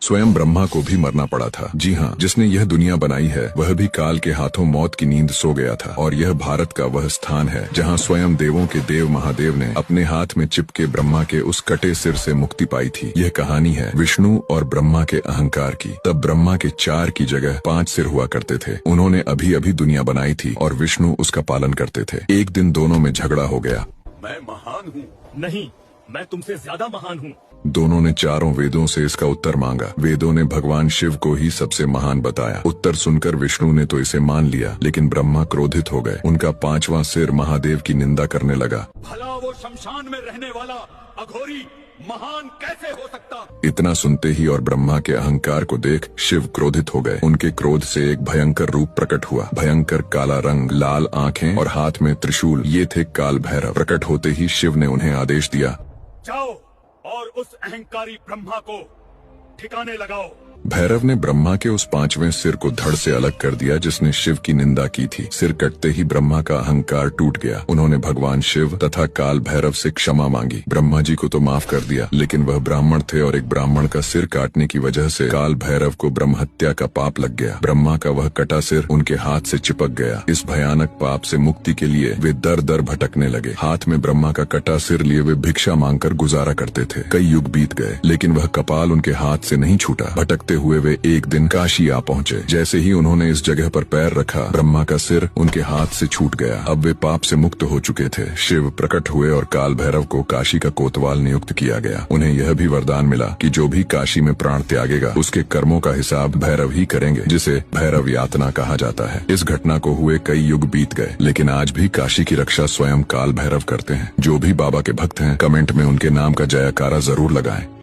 स्वयं ब्रह्मा को भी मरना पड़ा था। जी हाँ, जिसने यह दुनिया बनाई है वह भी काल के हाथों मौत की नींद सो गया था। और यह भारत का वह स्थान है जहाँ स्वयं देवों के देव महादेव ने अपने हाथ में चिपके ब्रह्मा के उस कटे सिर से मुक्ति पाई थी। यह कहानी है विष्णु और ब्रह्मा के अहंकार की। तब ब्रह्मा के 4 की जगह 5 सिर हुआ करते थे। उन्होंने अभी अभी दुनिया बनाई थी और विष्णु उसका पालन करते थे। एक दिन दोनों में झगड़ा हो गया। मैं महान हूँ। नहीं, मैं तुमसे ज्यादा महान हूँ। दोनों ने चारों वेदों से इसका उत्तर मांगा। वेदों ने भगवान शिव को ही सबसे महान बताया। उत्तर सुनकर विष्णु ने तो इसे मान लिया, लेकिन ब्रह्मा क्रोधित हो गए। उनका 5वां सिर महादेव की निंदा करने लगा। भला वो शमशान में रहने वाला अघोरी महान कैसे हो सकता? इतना सुनते ही और ब्रह्मा के अहंकार को देख शिव क्रोधित हो गए। उनके क्रोध से एक भयंकर रूप प्रकट हुआ। भयंकर काला रंग, लाल आंखें और हाथ में त्रिशूल, ये थे काल भैरव। प्रकट होते ही शिव ने उन्हें आदेश दिया, जाओ और उस अहंकारी ब्रह्मा को ठिकाने लगाओ। भैरव ने ब्रह्मा के उस 5वें सिर को धड़ से अलग कर दिया जिसने शिव की निंदा की थी। सिर कटते ही ब्रह्मा का अहंकार टूट गया। उन्होंने भगवान शिव तथा काल भैरव से क्षमा मांगी। ब्रह्मा जी को तो माफ कर दिया, लेकिन वह ब्राह्मण थे और एक ब्राह्मण का सिर काटने की वजह से काल भैरव को ब्रह्म हत्या का पाप लग गया। ब्रह्मा का वह कटा सिर उनके हाथ से चिपक गया। इस भयानक पाप से मुक्ति के लिए वे दर दर भटकने लगे। हाथ में ब्रह्मा का कटा सिर लिए वे भिक्षा मांगकर गुजारा करते थे। कई युग बीत गए, लेकिन वह कपाल उनके हाथ से नहीं छूटा। भटकते हुए वे एक दिन काशी आ पहुँचे। जैसे ही उन्होंने इस जगह पर पैर रखा, ब्रह्मा का सिर उनके हाथ से छूट गया। अब वे पाप से मुक्त हो चुके थे। शिव प्रकट हुए और काल भैरव को काशी का कोतवाल नियुक्त किया गया। उन्हें यह भी वरदान मिला कि जो भी काशी में प्राण त्यागेगा उसके कर्मों का हिसाब भैरव ही करेंगे, जिसे भैरव यातना कहा जाता है। इस घटना को हुए कई युग बीत गए, लेकिन आज भी काशी की रक्षा स्वयं काल भैरव करते हैं। जो भी बाबा के भक्त हैं, कमेंट में उनके नाम का जयकारा जरूर लगाएं।